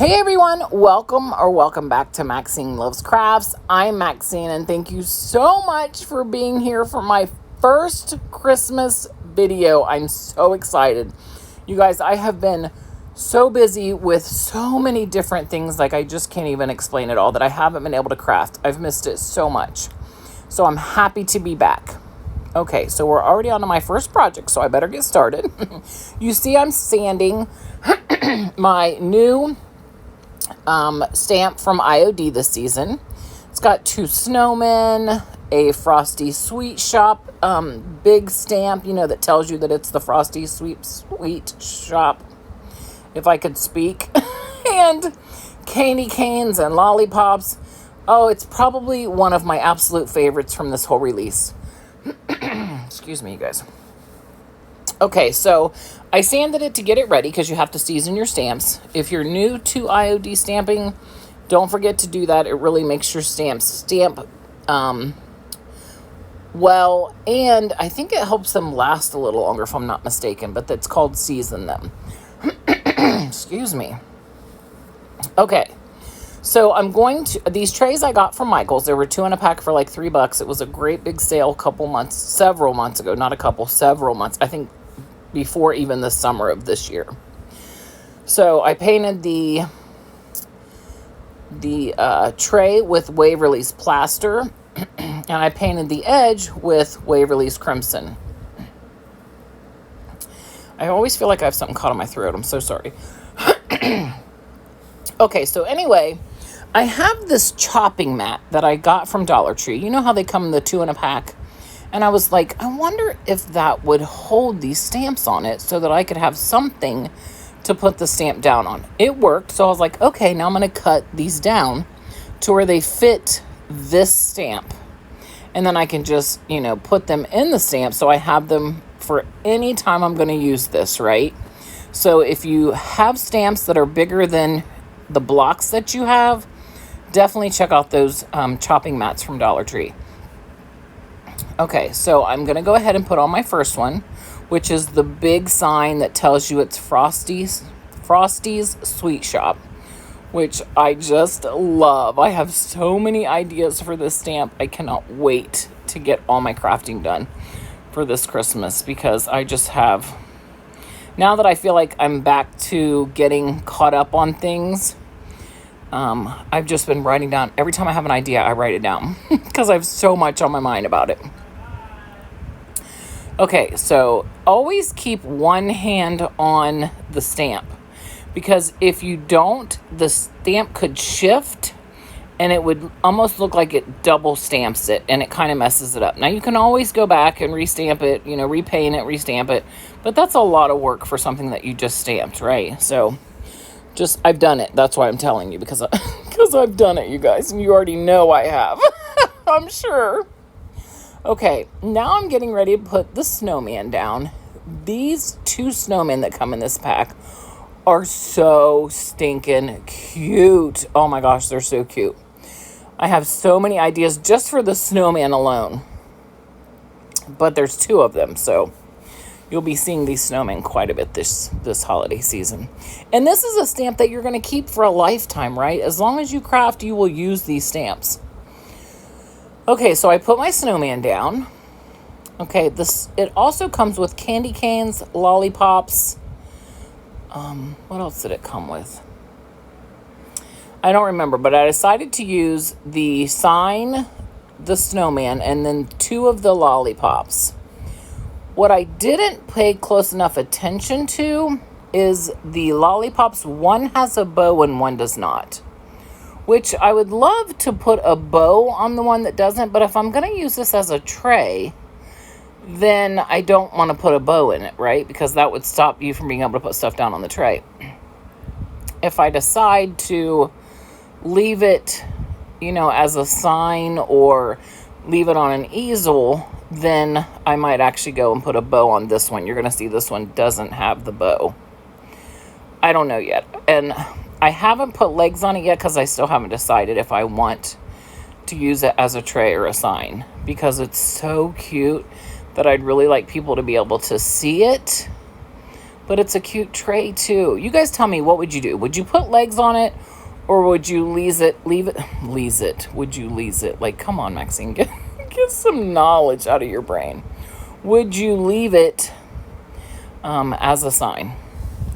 Hey everyone, welcome back to Maxine Loves Crafts. I'm Maxine and thank you so much for being here for my first Christmas video. I'm so excited. You guys, I have been so busy with so many different things, like I just can't even explain it all, that I haven't been able to craft. I've missed it so much. So I'm happy to be back. Okay, so we're already on to my first project, so I better get started. You see I'm sanding my new stamp from IOD this season. It's got 2 snowmen, a Frosty Sweet Shop big stamp, that tells you that it's the Frosty Sweet Shop, if I could speak, and candy canes and lollipops. Oh, it's probably one of my absolute favorites from this whole release. Excuse me, you guys. Okay, so I sanded it to get it ready because you have to season your stamps. If you're new to IOD stamping, don't forget to do that. It really makes your stamps stamp well, and I think it helps them last a little longer if I'm not mistaken, but that's called season them. Excuse me. Okay, so I'm going to, these trays I got from Michael's, there were 2 in a pack for like $3. It was a great big sale several months ago, not a couple, several months, I think before even the summer of this year. So I painted the tray with wave release plaster, and I painted the edge with wave release crimson. I always feel like I have something caught on my throat. I'm so sorry. Okay, so anyway, I have this chopping mat that I got from Dollar Tree. You know how they come in the 2 in a pack? And I was like, I wonder if that would hold these stamps on it so that I could have something to put the stamp down on. It worked, so I was like, okay, now I'm going to cut these down to where they fit this stamp. And then I can just, put them in the stamp so I have them for any time I'm going to use this, right? So if you have stamps that are bigger than the blocks that you have, definitely check out those chopping mats from Dollar Tree. Okay, so I'm going to go ahead and put on my first one, which is the big sign that tells you it's Frosty's Sweet Shop, which I just love. I have so many ideas for this stamp. I cannot wait to get all my crafting done for this Christmas because I just have, now that I feel like I'm back to getting caught up on things, I've just been writing down. Every time I have an idea, I write it down because I have so much on my mind about it. Okay, so always keep one hand on the stamp because if you don't, the stamp could shift and it would almost look like it double stamps it and it kind of messes it up. Now you can always go back and restamp it, repaint it, restamp it, but that's a lot of work for something that you just stamped, right? So I've done it. That's why I'm telling you, because I've done it, you guys, and you already know I have. I'm sure. Okay, now I'm getting ready to put the snowman down. These 2 snowmen that come in this pack are so stinking cute. Oh my gosh, they're so cute. I have so many ideas just for the snowman alone. But there's 2 of them, so you'll be seeing these snowmen quite a bit this holiday season. And this is a stamp that you're going to keep for a lifetime, right? As long as you craft, you will use these stamps. Okay, so I put my snowman down. Okay, it also comes with candy canes, lollipops. What else did it come with? I don't remember, but I decided to use the sign, the snowman, and then 2 of the lollipops. What I didn't pay close enough attention to is the lollipops. One has a bow and one does not, which I would love to put a bow on the one that doesn't, but if I'm going to use this as a tray, then I don't want to put a bow in it, right? Because that would stop you from being able to put stuff down on the tray. If I decide to leave it, as a sign or leave it on an easel, then I might actually go and put a bow on this one. You're going to see this one doesn't have the bow. I don't know yet. And I haven't put legs on it yet because I still haven't decided if I want to use it as a tray or a sign, because it's so cute that I'd really like people to be able to see it But it's a cute tray too. You guys tell me, what would you do? Would you put legs on it, or would you leave it? Would you leave it? Like, come on, Maxine, get some knowledge out of your brain. Would you leave it as a sign?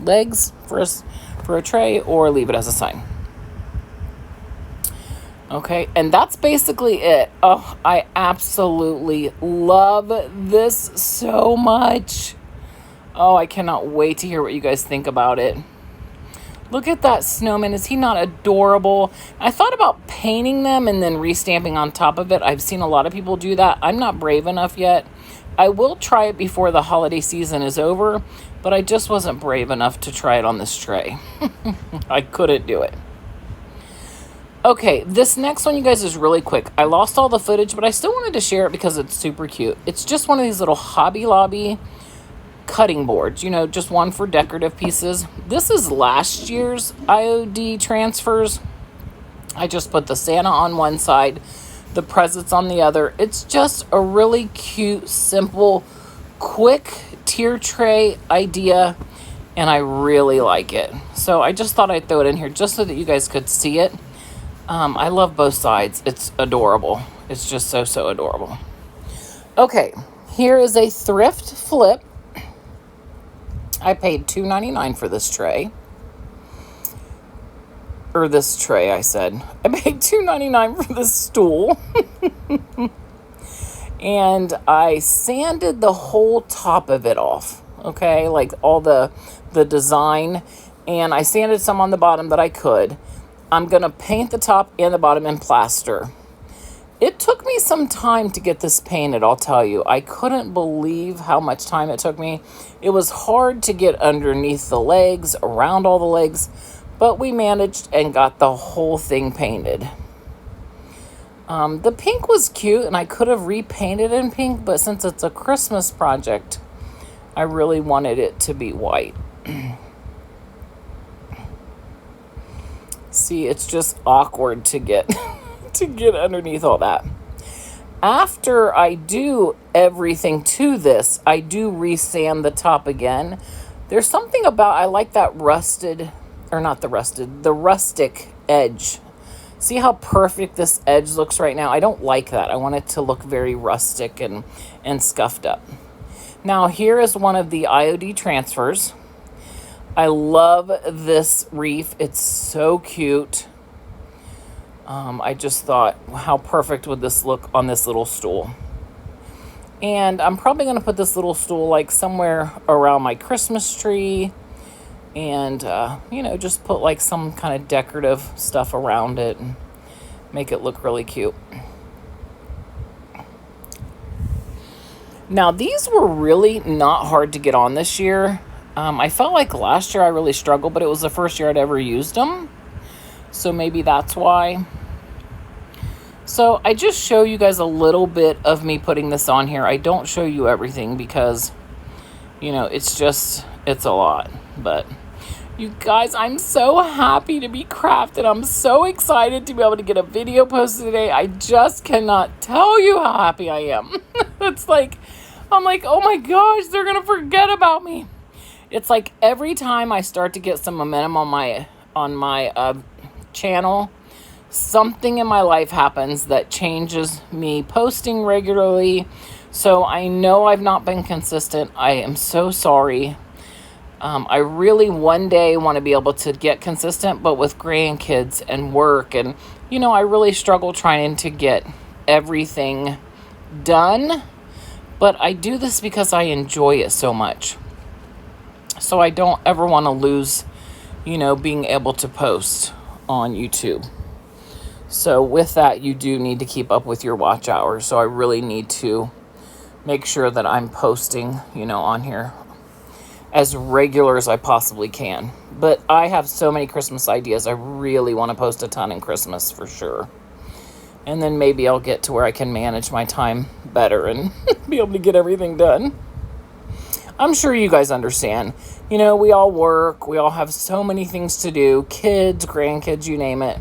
Legs for a tray, or leave it as a sign? Okay, and that's basically it. Oh, I absolutely love this so much. Oh, I cannot wait to hear what you guys think about it. Look at that snowman. Is he not adorable? I thought about painting them and then restamping on top of it. I've seen a lot of people do that. I'm not brave enough yet. I will try it before the holiday season is over, but I just wasn't brave enough to try it on this tray. I couldn't do it. Okay, this next one, you guys, is really quick. I lost all the footage, but I still wanted to share it because it's super cute. It's just one of these little Hobby Lobby cutting boards, you know, just one for decorative pieces. This is last year's IOD transfers. I just put the Santa on one side, the presents on the other. It's just a really cute, simple, quick tier tray idea, and I really like it. So I just thought I'd throw it in here just so that you guys could see it. I love both sides. It's adorable. It's just so adorable. Okay, here is a thrift flip. I paid $2.99 for this tray. Or this tray, I said. I paid $2.99 for this stool. And I sanded the whole top of it off. Okay, like all the design. And I sanded some on the bottom that I could. I'm going to paint the top and the bottom in plaster. It took me some time to get this painted, I'll tell you. I couldn't believe how much time it took me. It was hard to get underneath the legs, around all the legs, but we managed and got the whole thing painted. The pink was cute, and I could have repainted in pink, but since it's a Christmas project, I really wanted it to be white. See, it's just awkward to get underneath all that. After I do everything to this, I do resand the top again. There's something about, I like that the rustic edge. See how perfect this edge looks right now? I don't like that. I want it to look very rustic and scuffed up. Now, here is one of the IOD transfers. I love this wreath. It's so cute. I just thought, how perfect would this look on this little stool? And I'm probably going to put this little stool like somewhere around my Christmas tree. And, you know, just put like some kind of decorative stuff around it and make it look really cute. Now, these were really not hard to get on this year. I felt like last year I really struggled, but it was the first year I'd ever used them. So maybe that's why. So I just show you guys a little bit of me putting this on here. I don't show you everything because, you know, it's a lot. But you guys, I'm so happy to be crafted. I'm so excited to be able to get a video posted today. I just cannot tell you how happy I am. It's like, I'm like, oh my gosh, they're going to forget about me. It's like every time I start to get some momentum on my channel, something in my life happens that changes me posting regularly. So I know I've not been consistent. I am so sorry. I really one day want to be able to get consistent, but with grandkids and work and, you know, I really struggle trying to get everything done. But I do this because I enjoy it so much. So I don't ever want to lose, you know, being able to post on YouTube. So with that, you do need to keep up with your watch hours. So I really need to make sure that I'm posting, you know, on here as regular as I possibly can. But I have so many Christmas ideas. I really want to post a ton in Christmas for sure. And then maybe I'll get to where I can manage my time better and be able to get everything done. I'm sure you guys understand. You know, we all work. We all have so many things to do. Kids, grandkids, you name it.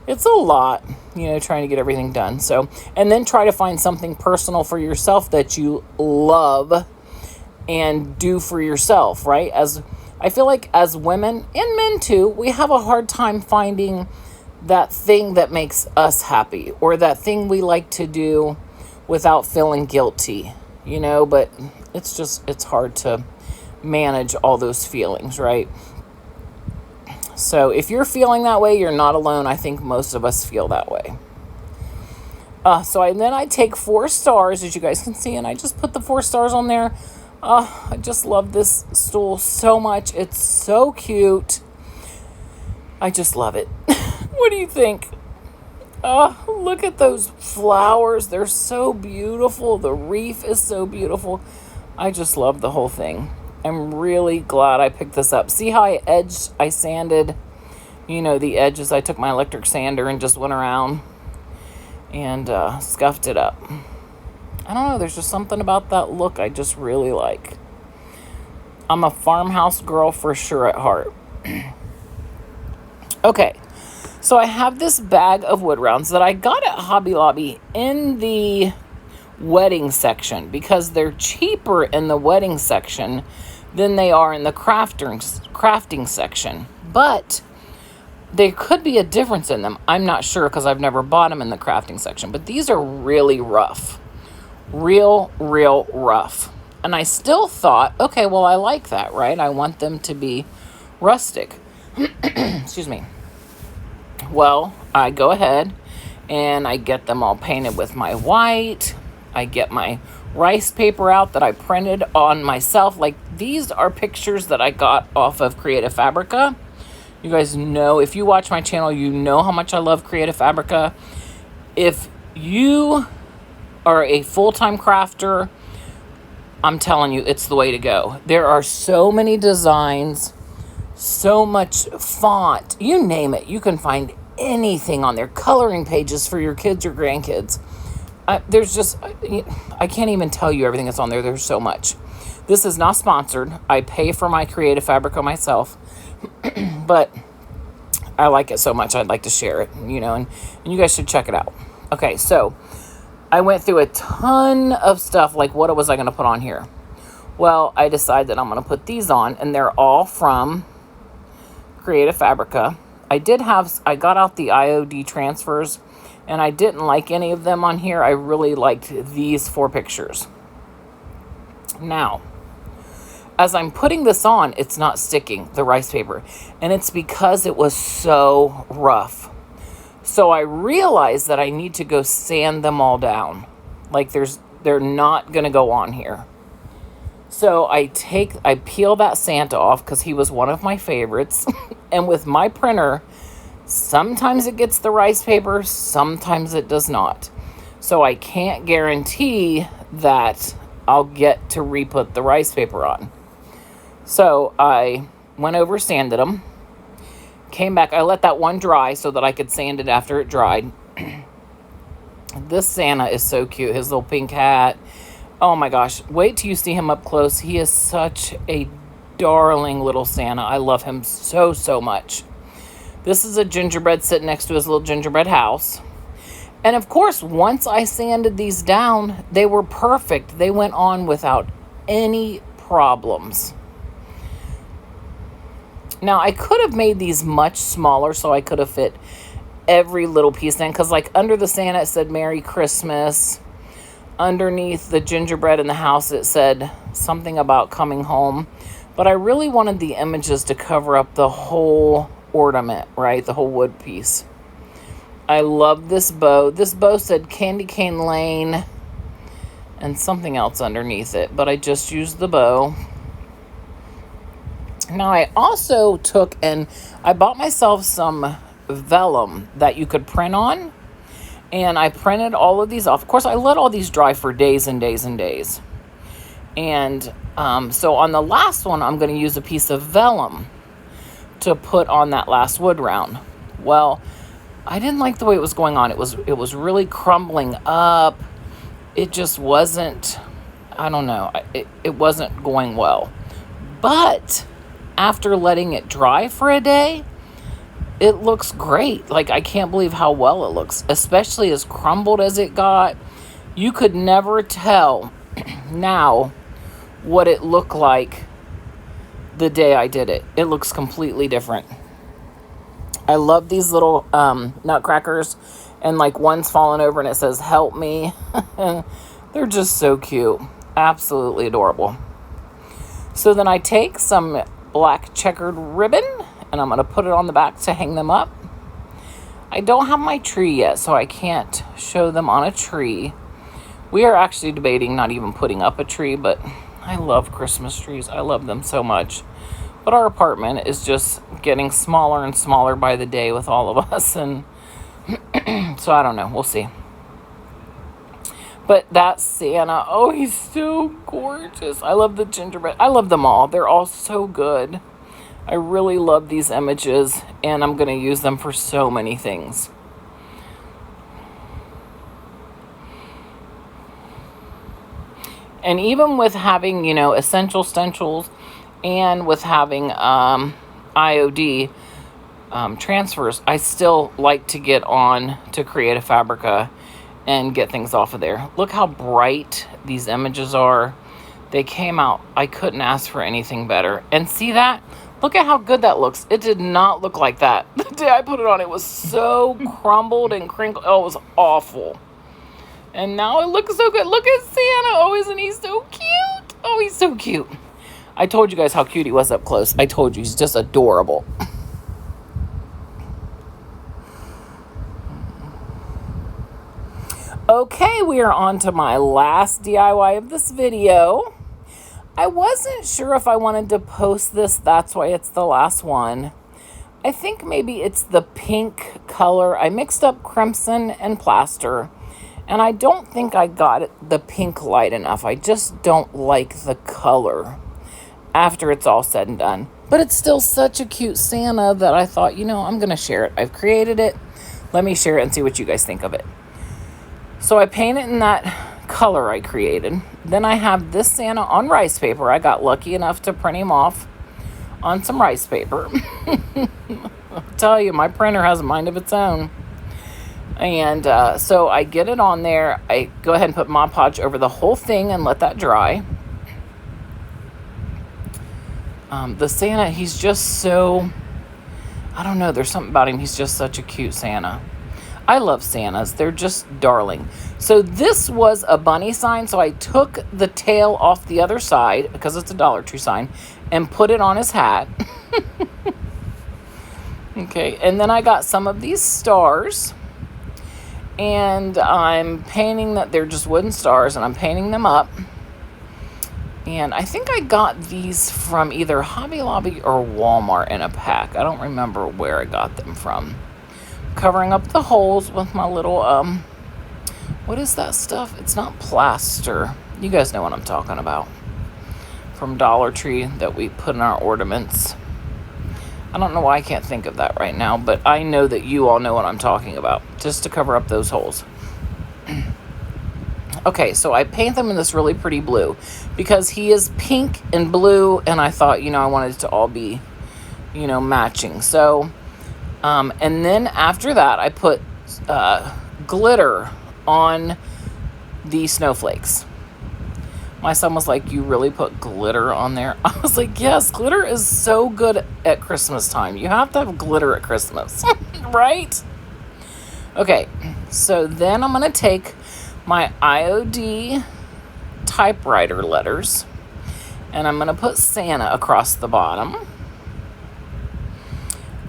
It's a lot, you know, trying to get everything done. So, and then try to find something personal for yourself that you love and do for yourself, right? As I feel like as women and men too, we have a hard time finding that thing that makes us happy, or that thing we like to do without feeling guilty, but it's hard to manage all those feelings, right? So if you're feeling that way, you're not alone. I think most of us feel that way. Then I take 4 stars, as you guys can see, and I just put the 4 stars on there. I just love this stool so much. It's so cute. I just love it. What do you think? Look at those flowers. They're so beautiful. The wreath is so beautiful. I just love the whole thing. I'm really glad I picked this up. See how I sanded, the edges. I took my electric sander and just went around and scuffed it up. I don't know, there's just something about that look I just really like. I'm a farmhouse girl for sure at heart. Okay, so I have this bag of wood rounds that I got at Hobby Lobby in the wedding section, because they're cheaper in the wedding section than they are in the crafting section. But there could be a difference in them. I'm not sure, because I've never bought them in the crafting section. But these are really rough. Real rough. And I still thought, okay, well, I like that, right? I want them to be rustic. Excuse me. Well, I go ahead and I get them all painted with my white. I get my rice paper out that I printed on myself. Like, these are pictures that I got off of Creative Fabrica. You guys know, if you watch my channel, you know how much I love Creative Fabrica. If you are a full-time crafter, I'm telling you, it's the way to go. There are so many designs, so much font, you name it. You can find anything on there. Coloring pages for your kids or grandkids. I can't even tell you everything that's on there. There's so much. This is not sponsored. I pay for my Creative Fabrica myself, but I like it so much I'd like to share it, and you guys should check it out. Okay, so I went through a ton of stuff, like what was I going to put on here? Well, I decided that I'm going to put these on, and they're all from Creative Fabrica. I got out the IOD transfers, and I didn't like any of them on here. I really liked these 4 pictures. Now, as I'm putting this on, it's not sticking, the rice paper, and it's because it was so rough. So I realized that I need to go sand them all down. Like, they're not going to go on here. So I peel that Santa off, because he was one of my favorites. And with my printer, sometimes it gets the rice paper, sometimes it does not. So I can't guarantee that I'll get to re-put the rice paper on. So I went over, sanded them, came back. I let that one dry so that I could sand it after it dried. This Santa is so cute. His little pink hat. Oh my gosh. Wait till you see him up close. He is such a darling little Santa. I love him so, so much. This is a gingerbread sitting next to his little gingerbread house. And of course, once I sanded these down, they were perfect. They went on without any problems. Now, I could have made these much smaller, so I could have fit every little piece in. Because, like, under the Santa, it said Merry Christmas. Underneath the gingerbread in the house, it said something about coming home. But I really wanted the images to cover up the whole ornament, right? The whole wood piece. I love this bow. This bow said Candy Cane Lane and something else underneath it. But I just used the bow. Now, I also took and I bought myself some vellum that you could print on. And I printed all of these off. Of course, I let all these dry for days and days and days. And so on the last one, I'm going to use a piece of vellum to put on that last wood round. Well, I didn't like the way it was going on. It was really crumbling up. It just wasn't, I don't know, it wasn't going well. But after letting it dry for a day, it looks great. Like, I can't believe how well it looks, especially as crumbled as it got. You could never tell now what it looked like the day I did it. It looks completely different. I love these little nutcrackers, and like one's fallen over and it says help me. They're just so cute. Absolutely adorable. So then I take some black checkered ribbon and I'm going to put it on the back to hang them up. I don't have my tree yet, so I can't show them on a tree. We are actually debating not even putting up a tree, but I love Christmas trees. I love them so much. But our apartment is just getting smaller and smaller by the day with all of us. And so I don't know. We'll see. But that Santa, oh, he's so gorgeous. I love the gingerbread. I love them all. They're all so good. I really love these images, and I'm going to use them for so many things. And even with having, essential stencils and with having IOD transfers, I still like to get on to Creative Fabrica and get things off of there. Look how bright these images are. They came out. I couldn't ask for anything better. And see that? Look at how good that looks. It did not look like that. The day I put it on, it was so crumbled and crinkled. Oh, it was awful. And now it looks so good. Look at Santa. Oh, isn't he so cute? Oh, he's so cute. I told you guys how cute he was up close. I told you, he's just adorable. Okay, we are on to my last DIY of this video. I wasn't sure if I wanted to post this. That's why it's the last one. I think maybe it's the pink color. I mixed up crimson and plaster. And I don't think I got the pink light enough. I just don't like the color after it's all said and done. But it's still such a cute Santa that I thought, I'm going to share it. I've created it. Let me share it and see what you guys think of it. So I paint it in that color I created. Then I have this Santa on rice paper. I got lucky enough to print him off on some rice paper. I'll tell you, my printer has a mind of its own. And so I get it on there. I go ahead and put Mod Podge over the whole thing and let that dry. The Santa, he's just so, I don't know, there's something about him. He's just such a cute Santa. I love Santas. They're just darling. So this was a bunny sign. So I took the tail off the other side, because it's a Dollar Tree sign, and put it on his hat. Okay, and then I got some of these stars. And I'm painting that they're just wooden stars, and I'm painting them up. And I think I got these from either Hobby Lobby or Walmart in a pack. I don't remember where I got them from. Covering up the holes with my little, what is that stuff? It's not plaster. You guys know what I'm talking about. From Dollar Tree that we put in our ornaments. I don't know why I can't think of that right now, but I know that you all know what I'm talking about. Just to cover up those holes. Okay, so I paint them in this really pretty blue. Because he is pink and blue, and I thought, I wanted it to all be, matching. So, and then after that, I put glitter on the snowflakes. My son was like, you really put glitter on there? I was like, yes, glitter is so good at Christmas time. You have to have glitter at Christmas, right? Okay, so then I'm going to take my IOD typewriter letters, and I'm going to put Santa across the bottom.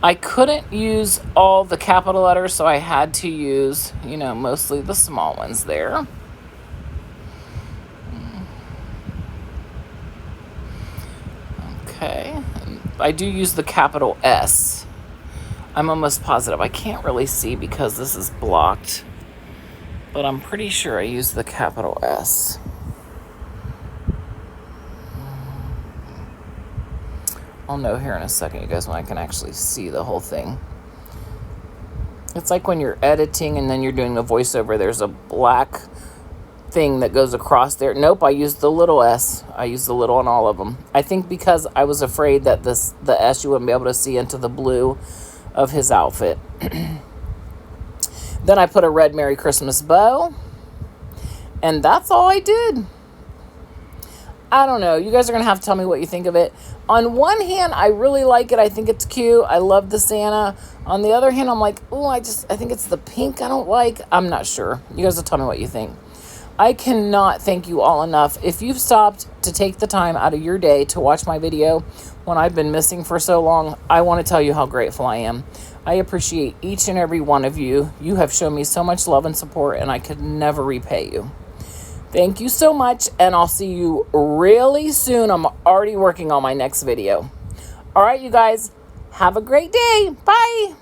I couldn't use all the capital letters, so I had to use, mostly the small ones there. Okay, I do use the capital S. I'm almost positive. I can't really see because this is blocked, but I'm pretty sure I use the capital S. I'll know here in a second, you guys, when I can actually see the whole thing. It's like when you're editing and then you're doing the voiceover, there's a black thing that goes across there. Nope, I used the little S. I used the little on all of them. I think because I was afraid that the S, you wouldn't be able to see into the blue of his outfit. Then I put a red Merry Christmas bow. And that's all I did. I don't know. You guys are going to have to tell me what you think of it. On one hand, I really like it. I think it's cute. I love the Santa. On the other hand, I'm like, oh, I think it's the pink I don't like. I'm not sure. You guys will tell me what you think. I cannot thank you all enough. If you've stopped to take the time out of your day to watch my video when I've been missing for so long, I want to tell you how grateful I am. I appreciate each and every one of you. You have shown me so much love and support, and I could never repay you. Thank you so much, and I'll see you really soon. I'm already working on my next video. All right, you guys, have a great day. Bye.